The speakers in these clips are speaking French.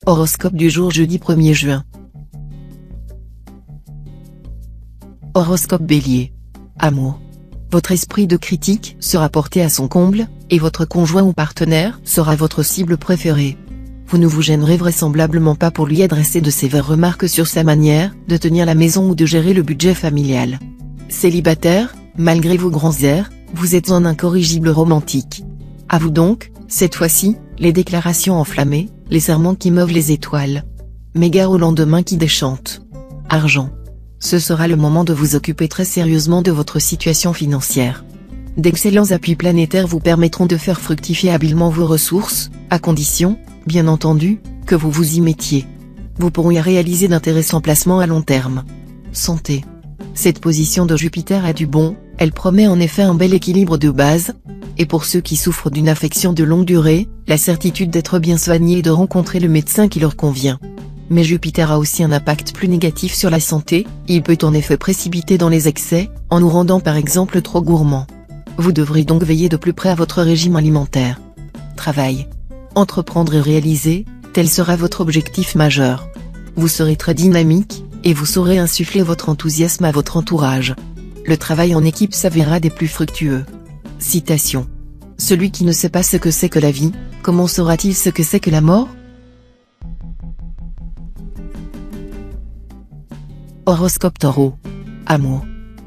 Horoscope du jour jeudi 1er juin. Horoscope Bélier. Amour. Votre esprit de critique sera porté à son comble, et votre conjoint ou partenaire sera votre cible préférée. Vous ne vous gênerez vraisemblablement pas pour lui adresser de sévères remarques sur sa manière de tenir la maison ou de gérer le budget familial. Célibataire, malgré vos grands airs, vous êtes un incorrigible romantique. À vous donc, cette fois-ci, les déclarations enflammées, les serments qui meuvent les étoiles. Mais gare au lendemain qui déchante. Argent. Ce sera le moment de vous occuper très sérieusement de votre situation financière. D'excellents appuis planétaires vous permettront de faire fructifier habilement vos ressources, à condition, bien entendu, que vous vous y mettiez. Vous pourrez réaliser d'intéressants placements à long terme. Santé. Cette position de Jupiter a du bon, elle promet en effet un bel équilibre de base, et pour ceux qui souffrent d'une affection de longue durée, la certitude d'être bien soignés et de rencontrer le médecin qui leur convient. Mais Jupiter a aussi un impact plus négatif sur la santé, il peut en effet précipiter dans les excès, en nous rendant par exemple trop gourmands. Vous devrez donc veiller de plus près à votre régime alimentaire. Travail. Entreprendre et réaliser, tel sera votre objectif majeur. Vous serez très dynamique, et vous saurez insuffler votre enthousiasme à votre entourage. Le travail en équipe s'avérera des plus fructueux. Citation. Celui qui ne sait pas ce que c'est que la vie, comment saura-t-il ce que c'est que la mort? Horoscope Taureau. Amour.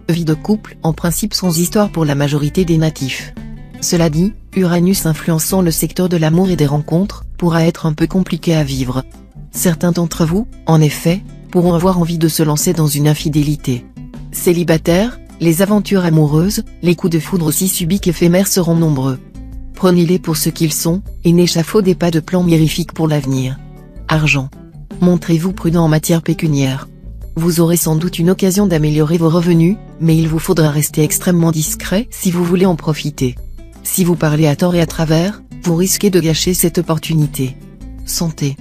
Vie de couple, en principe sans histoire pour la majorité des natifs. Cela dit, Uranus influençant le secteur de l'amour et des rencontres, pourra être un peu compliqué à vivre. Certains d'entre vous, en effet, pourront avoir envie de se lancer dans une infidélité. Célibataire, les aventures amoureuses, les coups de foudre aussi subits qu'éphémères seront nombreux. Prenez-les pour ce qu'ils sont, et n'échafaudez pas de plans mirifiques pour l'avenir. Argent. Montrez-vous prudent en matière pécuniaire. Vous aurez sans doute une occasion d'améliorer vos revenus, mais il vous faudra rester extrêmement discret si vous voulez en profiter. Si vous parlez à tort et à travers, vous risquez de gâcher cette opportunité. Santé.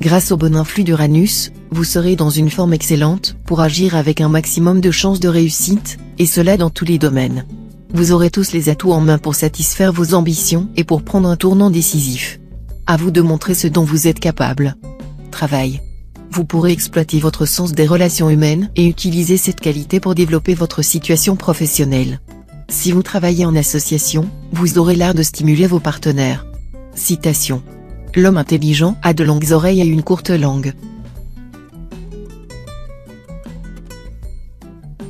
Grâce au bon influx d'Uranus, vous serez dans une forme excellente pour agir avec un maximum de chances de réussite, et cela dans tous les domaines. Vous aurez tous les atouts en main pour satisfaire vos ambitions et pour prendre un tournant décisif. À vous de montrer ce dont vous êtes capable. Travail. Vous pourrez exploiter votre sens des relations humaines et utiliser cette qualité pour développer votre situation professionnelle. Si vous travaillez en association, vous aurez l'art de stimuler vos partenaires. Citation. L'homme intelligent a de longues oreilles et une courte langue.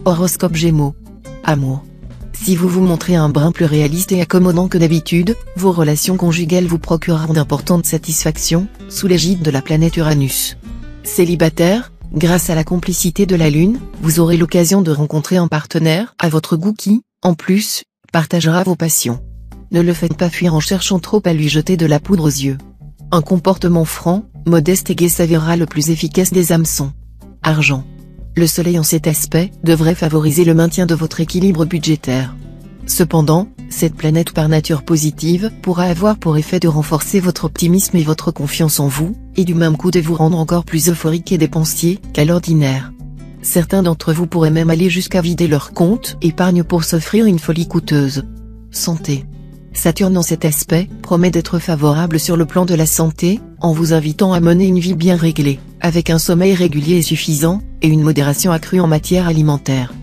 Horoscope Gémeaux. Amour. Si vous vous montrez un brin plus réaliste et accommodant que d'habitude, vos relations conjugales vous procureront d'importantes satisfactions, sous l'égide de la planète Uranus. Célibataire, grâce à la complicité de la Lune, vous aurez l'occasion de rencontrer un partenaire à votre goût qui, en plus, partagera vos passions. Ne le faites pas fuir en cherchant trop à lui jeter de la poudre aux yeux. Un comportement franc, modeste et gai s'avérera le plus efficace des hameçons. Argent. Le soleil en cet aspect devrait favoriser le maintien de votre équilibre budgétaire. Cependant, cette planète par nature positive pourra avoir pour effet de renforcer votre optimisme et votre confiance en vous, et du même coup de vous rendre encore plus euphorique et dépensier qu'à l'ordinaire. Certains d'entre vous pourraient même aller jusqu'à vider leur compte épargne pour s'offrir une folie coûteuse. Santé. Saturne en cet aspect promet d'être favorable sur le plan de la santé, en vous invitant à mener une vie bien réglée, avec un sommeil régulier et suffisant, et une modération accrue en matière alimentaire.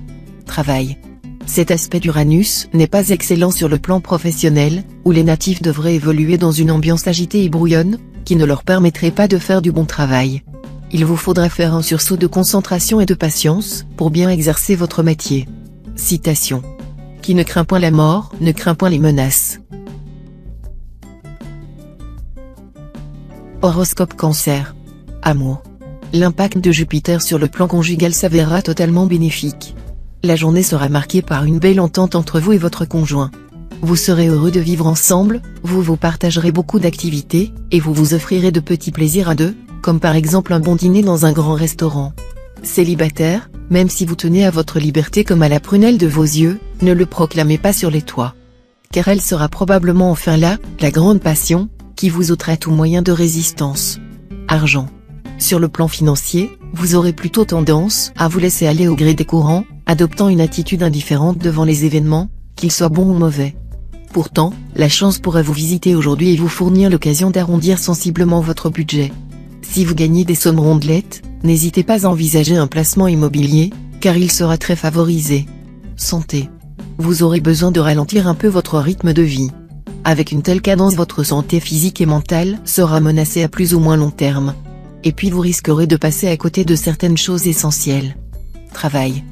Travail. Cet aspect d'Uranus n'est pas excellent sur le plan professionnel, où les natifs devraient évoluer dans une ambiance agitée et brouillonne, qui ne leur permettrait pas de faire du bon travail. Il vous faudra faire un sursaut de concentration et de patience, pour bien exercer votre métier. Citation. Qui ne craint point la mort, ne craint point les menaces. Horoscope Cancer. Amour. L'impact de Jupiter sur le plan conjugal s'avérera totalement bénéfique. La journée sera marquée par une belle entente entre vous et votre conjoint. Vous serez heureux de vivre ensemble, vous partagerez beaucoup d'activités, et vous vous offrirez de petits plaisirs à deux, comme par exemple un bon dîner dans un grand restaurant. Célibataire, même si vous tenez à votre liberté comme à la prunelle de vos yeux, ne le proclamez pas sur les toits. Car elle sera probablement enfin là, la grande passion, qui vous ôtera tout moyen de résistance. Argent. Sur le plan financier, vous aurez plutôt tendance à vous laisser aller au gré des courants, adoptant une attitude indifférente devant les événements, qu'ils soient bons ou mauvais. Pourtant, la chance pourrait vous visiter aujourd'hui et vous fournir l'occasion d'arrondir sensiblement votre budget. Si vous gagnez des sommes rondelettes, n'hésitez pas à envisager un placement immobilier, car il sera très favorisé. Santé. Vous aurez besoin de ralentir un peu votre rythme de vie. Avec une telle cadence, votre santé physique et mentale sera menacée à plus ou moins long terme. Et puis vous risquerez de passer à côté de certaines choses essentielles. Travail.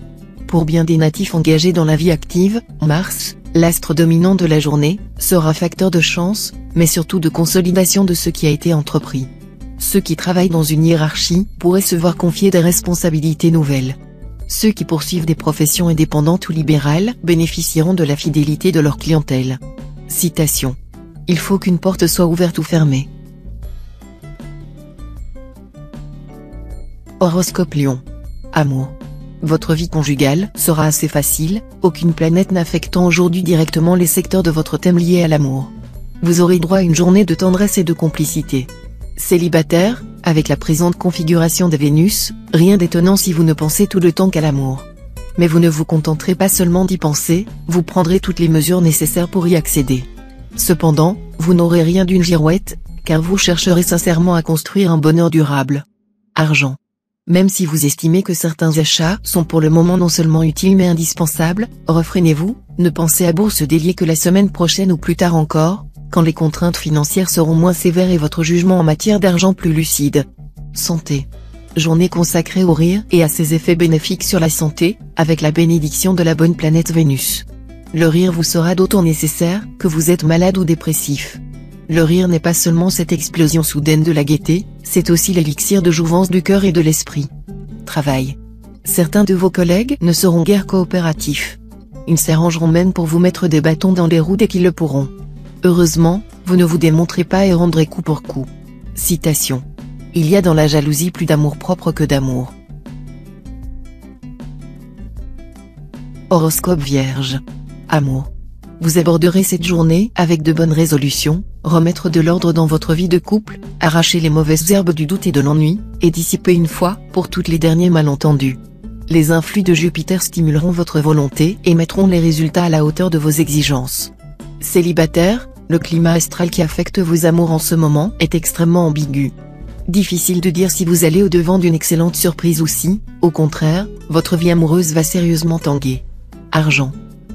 Pour bien des natifs engagés dans la vie active, Mars, l'astre dominant de la journée, sera facteur de chance, mais surtout de consolidation de ce qui a été entrepris. Ceux qui travaillent dans une hiérarchie pourraient se voir confier des responsabilités nouvelles. Ceux qui poursuivent des professions indépendantes ou libérales bénéficieront de la fidélité de leur clientèle. Citation. Il faut qu'une porte soit ouverte ou fermée. Horoscope Lion. Amour. Votre vie conjugale sera assez facile, aucune planète n'affectant aujourd'hui directement les secteurs de votre thème liés à l'amour. Vous aurez droit à une journée de tendresse et de complicité. Célibataire, avec la présente configuration de Vénus, rien d'étonnant si vous ne pensez tout le temps qu'à l'amour. Mais vous ne vous contenterez pas seulement d'y penser, vous prendrez toutes les mesures nécessaires pour y accéder. Cependant, vous n'aurez rien d'une girouette, car vous chercherez sincèrement à construire un bonheur durable. Argent. Même si vous estimez que certains achats sont pour le moment non seulement utiles mais indispensables, refrénez-vous, ne pensez à bourse délier que la semaine prochaine ou plus tard encore, quand les contraintes financières seront moins sévères et votre jugement en matière d'argent plus lucide. Santé. Journée consacrée au rire et à ses effets bénéfiques sur la santé, avec la bénédiction de la bonne planète Vénus. Le rire vous sera d'autant nécessaire que vous êtes malade ou dépressif. Le rire n'est pas seulement cette explosion soudaine de la gaieté, c'est aussi l'élixir de jouvence du cœur et de l'esprit. Travail. Certains de vos collègues ne seront guère coopératifs. Ils s'arrangeront même pour vous mettre des bâtons dans les roues dès qu'ils le pourront. Heureusement, vous ne vous démontrez pas et rendrez coup pour coup. Citation. Il y a dans la jalousie plus d'amour-propre que d'amour. Horoscope Vierge. Amour. Vous aborderez cette journée avec de bonnes résolutions, remettre de l'ordre dans votre vie de couple, arracher les mauvaises herbes du doute et de l'ennui, et dissiper une fois pour toutes les derniers malentendus. Les influx de Jupiter stimuleront votre volonté et mettront les résultats à la hauteur de vos exigences. Célibataire, le climat astral qui affecte vos amours en ce moment est extrêmement ambigu. Difficile de dire si vous allez au-devant d'une excellente surprise ou si, au contraire, votre vie amoureuse va sérieusement tanguer. Argent.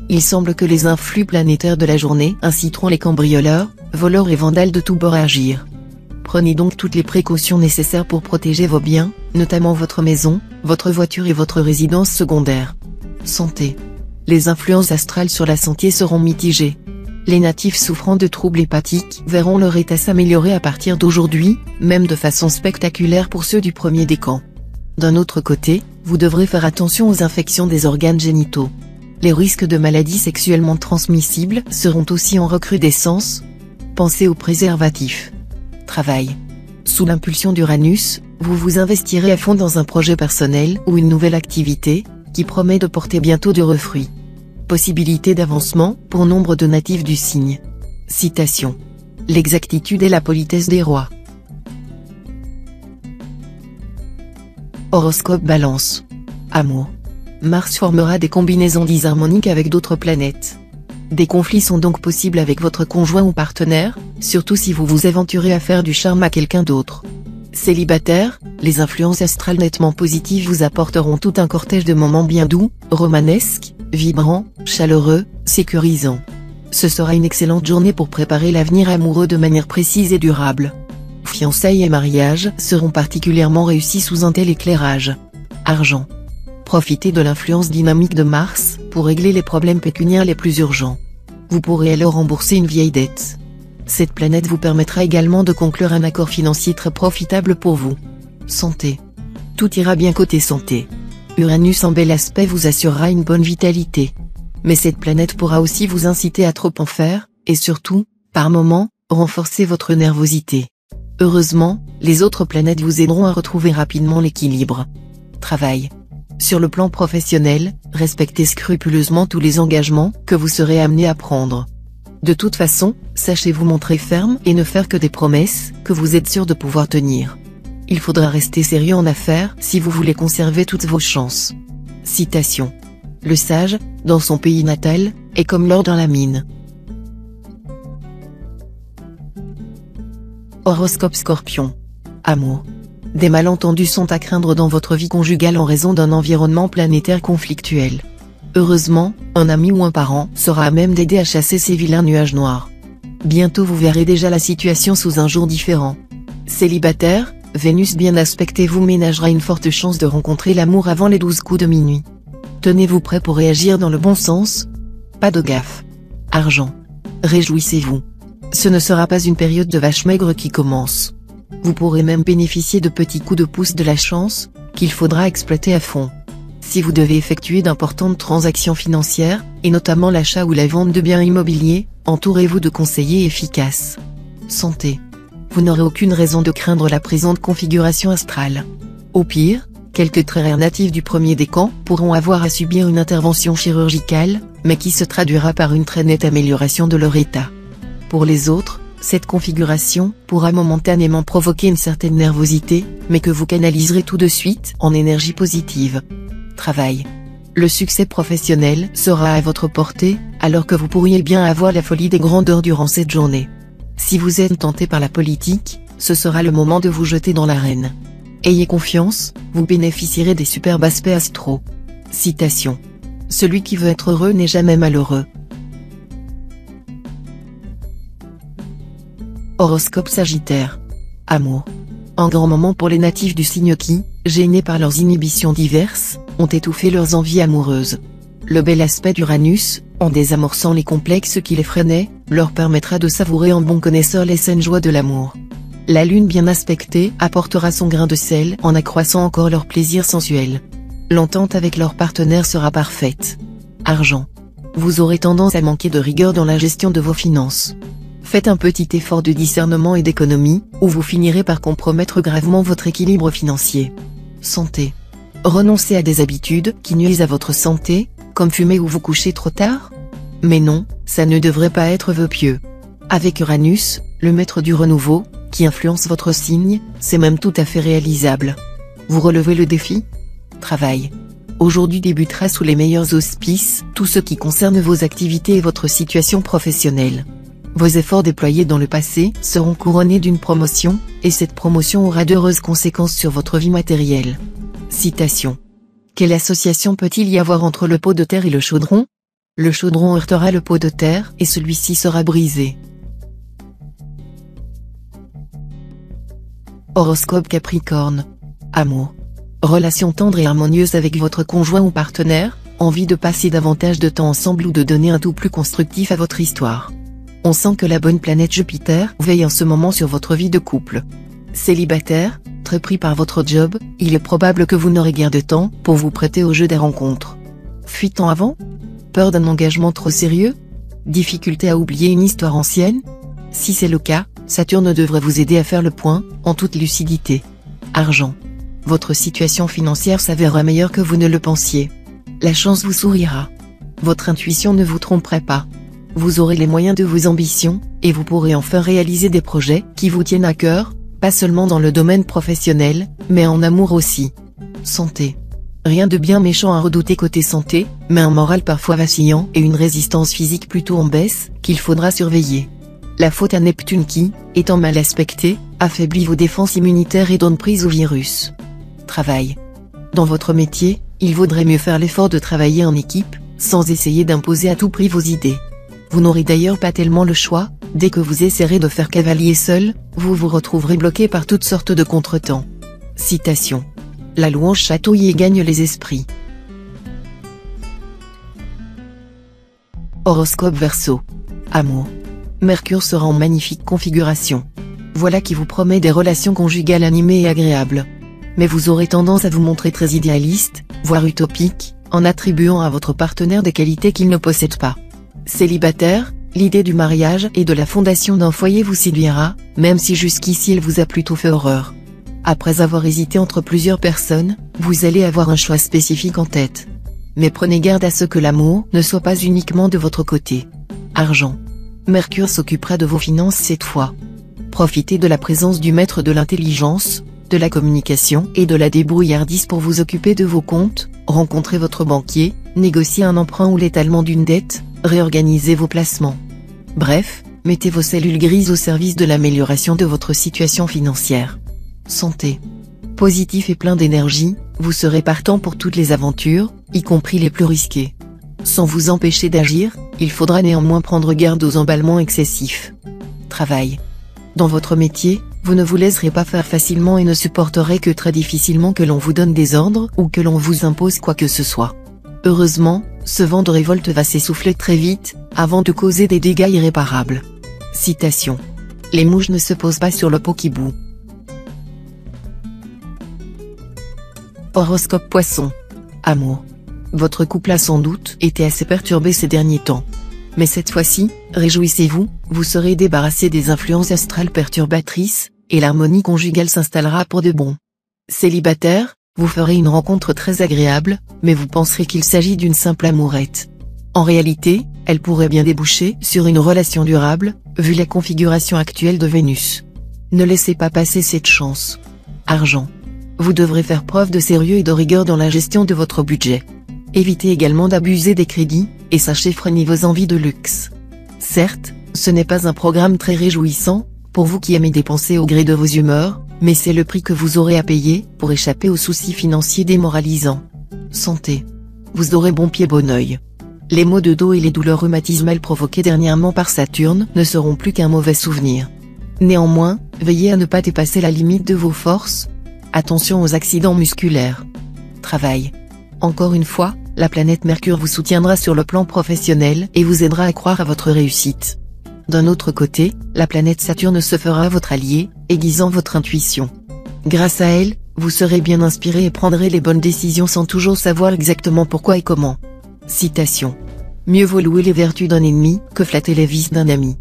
Il semble que les influx planétaires de la journée inciteront les cambrioleurs, voleurs et vandales de tous bords à agir. Prenez donc toutes les précautions nécessaires pour protéger vos biens, notamment votre maison, votre voiture et votre résidence secondaire. Santé. Les influences astrales sur la santé seront mitigées. Les natifs souffrant de troubles hépatiques verront leur état s'améliorer à partir d'aujourd'hui, même de façon spectaculaire pour ceux du premier décan. D'un autre côté, vous devrez faire attention aux infections des organes génitaux. Les risques de maladies sexuellement transmissibles seront aussi en recrudescence. Pensez aux préservatifs. Travail. Sous l'impulsion d'Uranus, vous vous investirez à fond dans un projet personnel ou une nouvelle activité, qui promet de porter bientôt de fruits. Possibilité d'avancement pour nombre de natifs du signe. Citation. L'exactitude est la politesse des rois. Horoscope Balance. Amour. Mars formera des combinaisons disharmoniques avec d'autres planètes. Des conflits sont donc possibles avec votre conjoint ou partenaire, surtout si vous vous aventurez à faire du charme à quelqu'un d'autre. Célibataire, les influences astrales nettement positives vous apporteront tout un cortège de moments bien doux, romanesques, vibrants, chaleureux, sécurisants. Ce sera une excellente journée pour préparer l'avenir amoureux de manière précise et durable. Fiançailles et mariages seront particulièrement réussis sous un tel éclairage. Argent. Profitez de l'influence dynamique de Mars pour régler les problèmes pécuniaires les plus urgents. Vous pourrez alors rembourser une vieille dette. Cette planète vous permettra également de conclure un accord financier très profitable pour vous. Santé. Tout ira bien côté santé. Uranus en bel aspect vous assurera une bonne vitalité. Mais cette planète pourra aussi vous inciter à trop en faire, et surtout, par moments, renforcer votre nervosité. Heureusement, les autres planètes vous aideront à retrouver rapidement l'équilibre. Travail. Sur le plan professionnel, respectez scrupuleusement tous les engagements que vous serez amené à prendre. De toute façon, sachez vous montrer ferme et ne faire que des promesses que vous êtes sûr de pouvoir tenir. Il faudra rester sérieux en affaires si vous voulez conserver toutes vos chances. Citation. Le sage, dans son pays natal, est comme l'or dans la mine. Horoscope Scorpion. Amour. Des malentendus sont à craindre dans votre vie conjugale en raison d'un environnement planétaire conflictuel. Heureusement, un ami ou un parent sera à même d'aider à chasser ces vilains nuages noirs. Bientôt vous verrez déjà la situation sous un jour différent. Célibataire, Vénus bien aspectée vous ménagera une forte chance de rencontrer l'amour avant les 12 coups de minuit. Tenez-vous prêt pour réagir dans le bon sens. Pas de gaffe. Argent. Réjouissez-vous. Ce ne sera pas une période de vache maigre qui commence. Vous pourrez même bénéficier de petits coups de pouce de la chance, qu'il faudra exploiter à fond. Si vous devez effectuer d'importantes transactions financières, et notamment l'achat ou la vente de biens immobiliers, entourez-vous de conseillers efficaces. Santé. Vous n'aurez aucune raison de craindre la présente configuration astrale. Au pire, quelques traits rares natifs du premier décan pourront avoir à subir une intervention chirurgicale, mais qui se traduira par une très nette amélioration de leur état. Pour les autres, cette configuration pourra momentanément provoquer une certaine nervosité, mais que vous canaliserez tout de suite en énergie positive. Travail. Le succès professionnel sera à votre portée, alors que vous pourriez bien avoir la folie des grandeurs durant cette journée. Si vous êtes tenté par la politique, ce sera le moment de vous jeter dans l'arène. Ayez confiance, vous bénéficierez des superbes aspects astraux. Citation. Celui qui veut être heureux n'est jamais malheureux. Horoscope Sagittaire. Amour. Un grand moment pour les natifs du signe qui, gênés par leurs inhibitions diverses, ont étouffé leurs envies amoureuses. Le bel aspect d'Uranus, en désamorçant les complexes qui les freinaient, leur permettra de savourer en bon connaisseur les saines joies de l'amour. La lune bien aspectée apportera son grain de sel en accroissant encore leur plaisir sensuel. L'entente avec leur partenaire sera parfaite. Argent. Vous aurez tendance à manquer de rigueur dans la gestion de vos finances. Faites un petit effort de discernement et d'économie, ou vous finirez par compromettre gravement votre équilibre financier. Santé. Renoncez à des habitudes qui nuisent à votre santé, comme fumer ou vous coucher trop tard? Mais non, ça ne devrait pas être vœu pieux. Avec Uranus, le maître du renouveau, qui influence votre signe, c'est même tout à fait réalisable. Vous relevez le défi? Travail. Aujourd'hui débutera sous les meilleurs auspices tout ce qui concerne vos activités et votre situation professionnelle. Vos efforts déployés dans le passé seront couronnés d'une promotion, et cette promotion aura d'heureuses conséquences sur votre vie matérielle. Citation. Quelle association peut-il y avoir entre le pot de terre et le chaudron? Le chaudron heurtera le pot de terre et celui-ci sera brisé. Horoscope Capricorne. Amour. Relation tendre et harmonieuse avec votre conjoint ou partenaire, envie de passer davantage de temps ensemble ou de donner un tout plus constructif à votre histoire. On sent que la bonne planète Jupiter veille en ce moment sur votre vie de couple. Célibataire, très pris par votre job, il est probable que vous n'aurez guère de temps pour vous prêter au jeu des rencontres. Fuite en avant? Peur d'un engagement trop sérieux? Difficulté à oublier une histoire ancienne? Si c'est le cas, Saturne devrait vous aider à faire le point, en toute lucidité. Argent. Votre situation financière s'avérera meilleure que vous ne le pensiez. La chance vous sourira. Votre intuition ne vous tromperait pas. Vous aurez les moyens de vos ambitions, et vous pourrez enfin réaliser des projets qui vous tiennent à cœur, pas seulement dans le domaine professionnel, mais en amour aussi. Santé. Rien de bien méchant à redouter côté santé, mais un moral parfois vacillant et une résistance physique plutôt en baisse, qu'il faudra surveiller. La faute à Neptune qui, étant mal aspecté, affaiblit vos défenses immunitaires et donne prise au virus. Travail. Dans votre métier, il vaudrait mieux faire l'effort de travailler en équipe, sans essayer d'imposer à tout prix vos idées. Vous n'aurez d'ailleurs pas tellement le choix, dès que vous essaierez de faire cavalier seul, vous vous retrouverez bloqué par toutes sortes de contretemps. Citation. La louange chatouille et gagne les esprits. Horoscope Verseau. Amour. Mercure sera en magnifique configuration. Voilà qui vous promet des relations conjugales animées et agréables. Mais vous aurez tendance à vous montrer très idéaliste, voire utopique, en attribuant à votre partenaire des qualités qu'il ne possède pas. Célibataire, l'idée du mariage et de la fondation d'un foyer vous séduira, même si jusqu'ici elle vous a plutôt fait horreur. Après avoir hésité entre plusieurs personnes, vous allez avoir un choix spécifique en tête. Mais prenez garde à ce que l'amour ne soit pas uniquement de votre côté. Argent. Mercure s'occupera de vos finances cette fois. Profitez de la présence du maître de l'intelligence, de la communication et de la débrouillardise pour vous occuper de vos comptes, rencontrez votre banquier, négociez un emprunt ou l'étalement d'une dette, réorganisez vos placements. Bref, mettez vos cellules grises au service de l'amélioration de votre situation financière. Santé. Positif et plein d'énergie, vous serez partant pour toutes les aventures, y compris les plus risquées. Sans vous empêcher d'agir, il faudra néanmoins prendre garde aux emballements excessifs. Travail. Dans votre métier, vous ne vous laisserez pas faire facilement et ne supporterez que très difficilement que l'on vous donne des ordres ou que l'on vous impose quoi que ce soit. Heureusement, ce vent de révolte va s'essouffler très vite, avant de causer des dégâts irréparables. Citation. Les mouches ne se posent pas sur le pot qui bout. Horoscope Poisson. Amour. Votre couple a sans doute été assez perturbé ces derniers temps. Mais cette fois-ci, réjouissez-vous, vous serez débarrassé des influences astrales perturbatrices, et l'harmonie conjugale s'installera pour de bon. Célibataire, vous ferez une rencontre très agréable, mais vous penserez qu'il s'agit d'une simple amourette. En réalité, elle pourrait bien déboucher sur une relation durable, vu la configuration actuelle de Vénus. Ne laissez pas passer cette chance. Argent. Vous devrez faire preuve de sérieux et de rigueur dans la gestion de votre budget. Évitez également d'abuser des crédits, et sachez freiner vos envies de luxe. Certes, ce n'est pas un programme très réjouissant, pour vous qui aimez dépenser au gré de vos humeurs, mais c'est le prix que vous aurez à payer pour échapper aux soucis financiers démoralisants. Santé. Vous aurez bon pied bon oeil. Les maux de dos et les douleurs rhumatismales provoquées dernièrement par Saturne ne seront plus qu'un mauvais souvenir. Néanmoins, veillez à ne pas dépasser la limite de vos forces. Attention aux accidents musculaires. Travail. Encore une fois, la planète Mercure vous soutiendra sur le plan professionnel et vous aidera à croire à votre réussite. D'un autre côté, la planète Saturne se fera votre allié, aiguisant votre intuition. Grâce à elle, vous serez bien inspiré et prendrez les bonnes décisions sans toujours savoir exactement pourquoi et comment. Citation. Mieux vaut louer les vertus d'un ennemi que flatter les vices d'un ami.